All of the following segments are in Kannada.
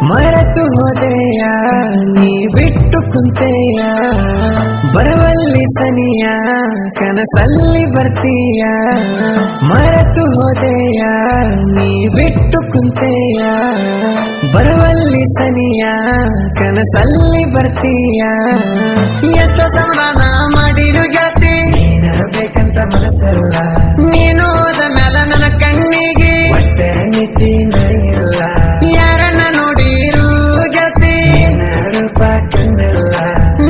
ಮರೆತು ಹೋದೆಯ ನೀ ಬಿಟ್ಟು ಕುಂತೆಯ ಬರವಲ್ಲಿ ಸನಿಯ ಕನಸಲ್ಲಿ ಬರ್ತೀಯ ಮರೆತು ಹೋದೆಯ ನೀ ಬಿಟ್ಟು ಕುಂತೆಯ ಬರವಲ್ಲಿ ಸನಿಯ ಕನಸಲ್ಲಿ ಬರ್ತೀಯ ಎಷ್ಟೋ ಸಮಾಧಾನ ಮಾಡಿರು ಗೆಳತಿ ನೀನಿರಬೇಕಂತ ಮನಸ್ಸಲ್ಲ ನೀನು ಹೋದ ಮ್ಯಾಲ ನನ್ನ ಕಣ್ಣಿಗೆ ಹೊಟ್ಟೆ ನೀತಿ ಇಲ್ಲ ಯಾರನ್ನ ನೋಡಿರು ಗೆಳತಿ ರೂಪ ಕಣ್ಣಿಲ್ಲ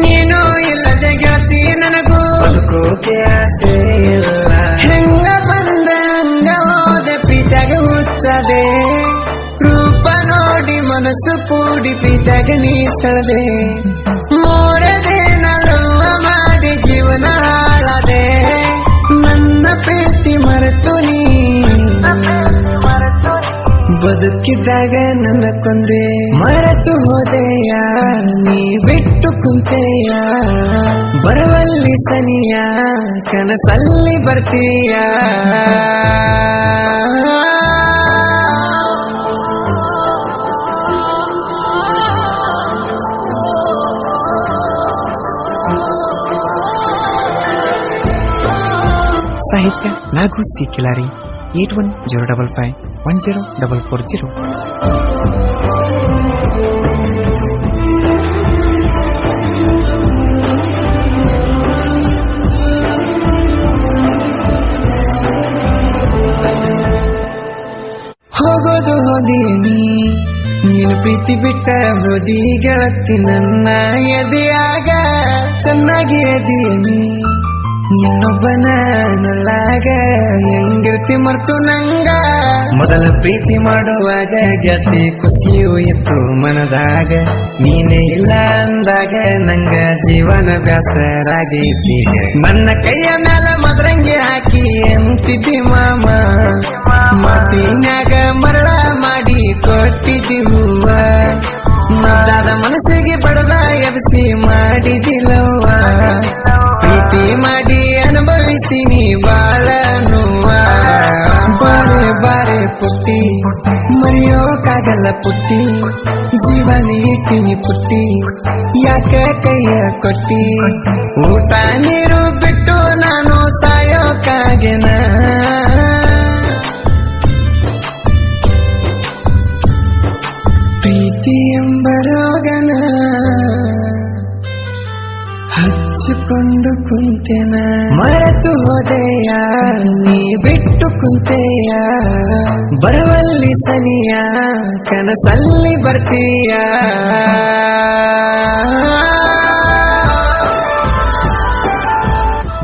ನೀನು ಇಲ್ಲದೆ ಗೆಳತಿ ನನಗೂ ಬದುಕೋಕೆ ಆಸೆ ಇಲ್ಲ ಹೆಂಗ ಬಂದ ಹಂಗ ಹೋದೆ ಪ್ರೀತ್ಯಾಗ ಹುಚ್ಚದೆ ರೂಪ ನೋಡಿ ಮನಸ್ಸು ಕೂಡಿ ಪ್ರೀತ್ಯಾಗ ನೀ ಸಳದೆ ಮೋರದೆ ನಲುವ ಮಾಡಿ ಜೀವನ ಹಾಳದೆ ನನ್ನ ಪ್ರೀತಿ ಮರೆತು ನೀ ಬದುಕಿದ್ದಾಗ ನನ್ನ ಕೊಂದೆ ಮರೆತು ಹೋದೆಯ ನೀ ಬಿಟ್ಟು ಕುಂತೆಯ ಬರವಲ್ಲಿ ಸನಿಯ ಕನಸಲ್ಲಿ ಬರ್ತೀಯ ಸಾಹಿತ್ಯ ನಾಗು ಸಿ ಕಿಲಾರಿ 8105510440. ಹೋಗೋದು ಹೋದೀನಿ ನೀನು ಪ್ರೀತಿ ಬಿಟ್ಟ ಹೋದಿ ಗೆಳತಿ ನನ್ನ ಎದೆಯಾಗ ಚೆನ್ನಾಗಿ ಎದೀನಿ ಇನ್ನೊಬ್ಬನ ನಲ್ಲಾಗ ಹೆಂಗಿರ್ತಿ ಮರ್ತು ನಂಗ ಮೊದಲ ಪ್ರೀತಿ ಮಾಡುವಾಗ ಗೆಳತಿ ಖುಷಿಯೂ ಇತ್ತು ಮನದಾಗ ನೀನೇ ಇಲ್ಲ ಅಂದಾಗ ನಂಗ ಜೀವನ ಬ್ಯಾಸರಾಗೈತಿ ನನ್ನ ಕೈಯ ಮ್ಯಾಲ ಮದರಂಗಿ ಹಾಕಿ ಅಂತಿದ್ದಿ ಮಾಮ ಮಾತಿನ್ಯಾಗ ಮರಳ ಮಾಡಿ ಕೊಟ್ಟಿದ್ದಿ ಹೂವ ಮದ್ದಾದ ಮನಸ್ಸಿಗೆ ಬಡದ ಎಬ್ಸಿ ಮಾಡಿದಿಲ್ಲವ್ವ ಪ್ರೀತಿ ಮಾಡಿ ಅನುಭವಿಸ್ತೀನಿ ಬಾಳ ನೋವ ಬಾರೆ ಬಾರೆ ಪುಟ್ಟಿ ಮರೆಯೋಕಾಗಲ್ಲ ಪುಟ್ಟಿ ಜೀವನ ಇಟ್ಟಿನಿ ಪುಟ್ಟಿ ಯಾಕ ಕೈಯ ಕೊಟ್ಟಿ ಊಟ ನೀರು ಬಿಟ್ಟು ನಾನು ಸಾಯೋಕಾಗೆನ ಪ್ರೀತಿ ಎಂಬ ರೋಗನ ಹಚ್ಚಿಕೊಂಡು ಕುಂತೆನ ಮರೆತು ಹೋದೆಯ ನೀ ಬಿಟ್ಟು ಕುಂತೆಯ ಬರವಲ್ಲಿ ಸನಿಯ ಕನಸಲ್ಲಿ ಬರ್ತೀಯ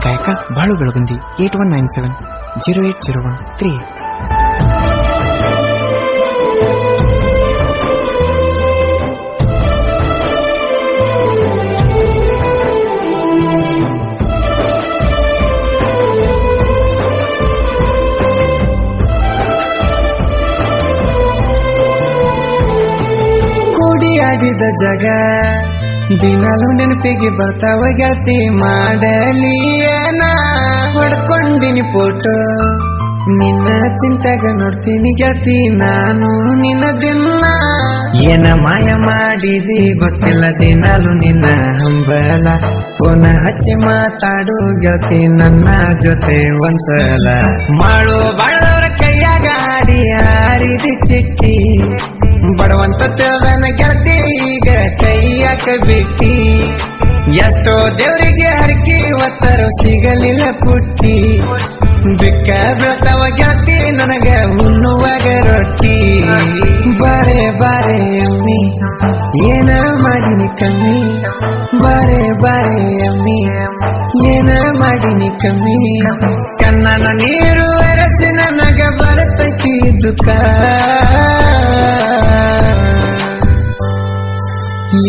ಗಾಯಕ ಬಾಳು ಬೆಳಗುಂದಿ 8197080138. ಆಡಿದ ಜಗ ದಿನಾಲು ನೆನಪಿಗೆ ಬರ್ತಾವ ಗೆಳತಿ ಮಾಡಲಿ ಏನ ಹೊಡ್ಕೊಂಡಿನಿ ಫೋಟೋ ನಿನ್ನ ಚಿಂತೆಗ ನೋಡ್ತೀನಿ ಗೆಳತಿ ನಾನು ನಿನ್ನ ದಿನ ಏನ ಮಾಯ ಮಾಡಿದಿ ಗೊತ್ತಿಲ್ಲ ದಿನಾಲು ನಿನ್ನ ಹಂಬಲ ಫೋನ ಹಚ್ಚಿ ಮಾತಾಡು ಗೆಳತಿ ನನ್ನ ಜೊತೆ ಒಂದ್ಸಲ ಮಾಡು ಬಾಳದವರ ಕೈಯಾಗ ಆಡಿ ಹಾರಿದಿ ಚಿಟ್ಟಿ ಬಡವಂತ ತಿಳಿದನ ಗೆಳತಿ ಈಗ ಕೈಯಾಕ ಬಿಟ್ಟಿ ಎಷ್ಟೋ ದೇವರಿಗೆ ಹರಕಿ ಒತ್ತರು ಸಿಗಲಿಲ್ಲ ಪುಟ್ಟಿ ಬಿಕ್ಕ ಬೀಳ್ತಾವ ಗೆಳತಿ ನನಗ ಉಣ್ಣುವಾಗ ರೊಟ್ಟಿ ಬಾರೆ ಬಾರೆ ಅಮ್ಮಿ ಏನ ಮಾಡಿನಿ ಕಮ್ಮಿ ಬಾರೆ ಬಾರೆ ಅಮ್ಮಿ ಏನ ಮಾಡಿನಿ ಕಮ್ಮಿ ಕಣ್ಣನ ನೀರು ಎರಸಿ ನನಗ ಬರತೈತಿ ದುಃಖ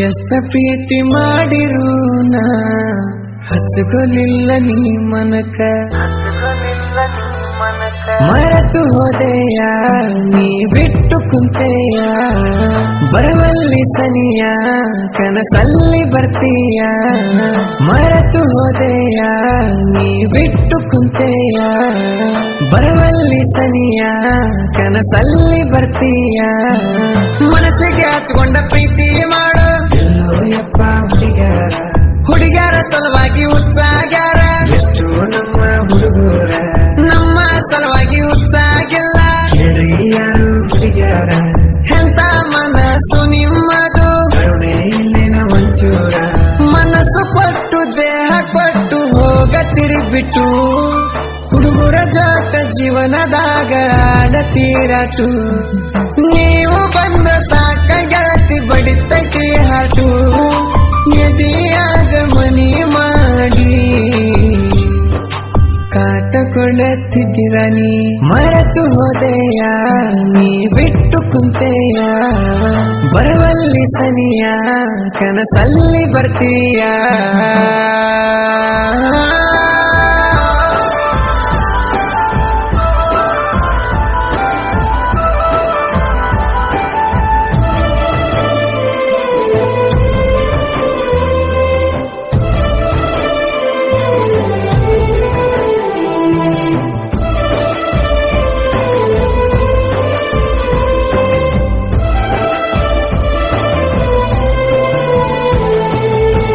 ಎಷ್ಟ ಪ್ರೀತಿ ಮಾಡಿರೂನ ಹಚ್ಚಗೊಲಿಲ್ಲ ನೀ ಮನಕ ಮರೆತು ಹೋದೆಯ ನೀ ಬಿಟ್ಟು ಕುಂತೆಯ ಬರವಲ್ಲಿ ಸನಿಯ ಕನಸಲ್ಲಿ ಬರ್ತೀಯ ಮರೆತು ಹೋದೆಯ ನೀ ಬಿಟ್ಟು ಕುಂತೆಯ ಬರವಲ್ಲಿ ಸನಿಯ ಕನಸಲ್ಲಿ ಬರ್ತೀಯ ಮನಸ್ಸಿಗೆ ಹಚ್ಕೊಂಡ ಪ್ರೀತಿ ಮಾಡೋ ಯಪ್ಪ ಹುಡುಗ್ಯಾರ ಸಲುವಾಗಿ ಉತ್ಸಾಗ್ಯಾರ ಎಷ್ಟು ನಮ್ಮ ಹುಡುಗರ ನಮ್ಮ ಸಲುವಾಗಿ ಉತ್ಸಾಗಿಲ್ಲ ಯಾರು ಹುಡುಗ್ಯಾರ ಎಂತ ಮನಸ್ಸು ನಿಮ್ಮದು ಕರುಣೆ ಇಲ್ಲಿನ ಮಂಚೂರ ಮನಸ್ಸು ಕೊಟ್ಟು ದೇಹ ಕೊಟ್ಟು ಹೋಗ ತಿರುಗಿಬಿಟ್ಟು ಹುಡುಗರ ಜೊತೆ ಜೀವನದಾಗ ಆಡತೀರಾಟು ನೀವು ಬಂದ ಸಾಕ ಗೆಳತಿ ಬಡಿತೈತಿ ಹಾಟು ಎದೆಯಾಗ ಮನಿ ಮಾಡಿ ಕಾಟ ಕೊಡುತ್ತಿದ್ದೀರ ನೀ ಮರೆತು ಹೋದೆಯ ನೀ ಬಿಟ್ಟು ಕುಂತೆಯ ಬರವಲ್ಲಿ ಸನಿಯ ಕನಸಲ್ಲಿ ಬರ್ತೀಯ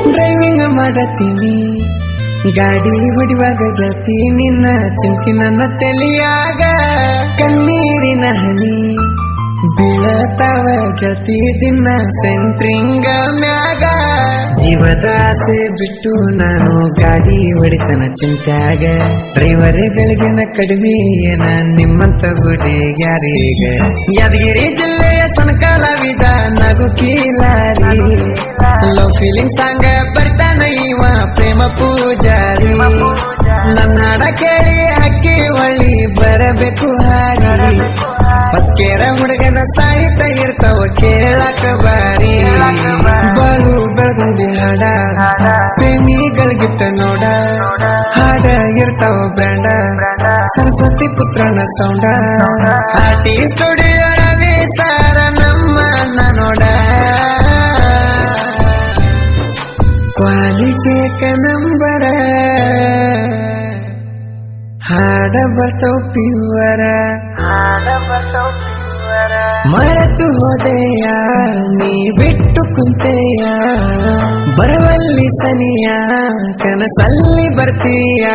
ಡ್ರೈವಿಂಗ್ ಮಾಡತೀನಿ ಗಾಡಿ ಹೊಡಿವಾಗ ಗೆಳತಿ ನಿನ್ನ ಚಿಂತಿ ನನ್ನ ತಲೆಯಾಗ ಕಣ್ಣೀರಿನ ಹನಿ ಬೀಳತಾವ ಗೆಳತಿ ದಿನ ಸೆಂಟ್ರಿಂಗ ಮ್ಯಾಗ ಜೀವದ ಆಸೆ ಬಿಟ್ಟು ನಾನು ಗಾಡಿ ಹೊಡಿತನ ಚಿಂತ್ಯಾಗ ಡ್ರೈವರ್ಗಳಿಗಿನ ಕಡಿಮೆ ಏನ ನಿಮ್ಮಂತ ಹುಡುಗ್ಯಾರೀಗ ಯಾದಗಿರಿ ಜಿಲ್ಲೆಯ ತನಕಾಲವಿದ ನಗು ಕೀಲಾರಿ ಲವ್ ಫೀಲಿಂಗ್ ಸಾಂಗ ಬರ್ತಾನ ಇವ ಪ್ರೇಮ ಪೂಜಾರಿ ನನ್ನ ಹಾಡ ಕೇಳಿ ಹಕ್ಕಿ ಹೊಳ್ಳಿ ಬರಬೇಕು ಹಾರಿ ಬಸ್ಕೇರ ಹುಡುಗನ ಸಾಹಿತ್ಯ ಇರ್ತಾವ ಕೇಳಕ ಬಾರಿ ಬಾಳು ಬೆಳಗುಂದಿ ಹಾಡ ಪ್ರೇಮಿಗಳಿಗಿಟ್ಟ ನೋಡ ಹಾಡ ಇರ್ತಾವ ಬ್ರ್ಯಾಂಡ ಸರಸ್ವತಿ ಪುತ್ರನ ಸೌಂಡ ಆರ್ಟಿ ಸ್ಟುಡಿಯೋ ರವಿ ತಾರ ನಮ್ಮ ಅಣ್ಣ ನೋಡ ಕ್ವಾಲಿಫೇಕ ನಂಬರ ಹಾಡ ಬರ್ತಾವ ಪ್ಯೂವರ ಮರೆತು ಹೋದೆಯ ನೀ ಬಿಟ್ಟು ಕುಂತೆಯ ಬರವಲ್ಲಿ ಸನಿಯ ಕನಸಲ್ಲಿ ಬರ್ತೀಯ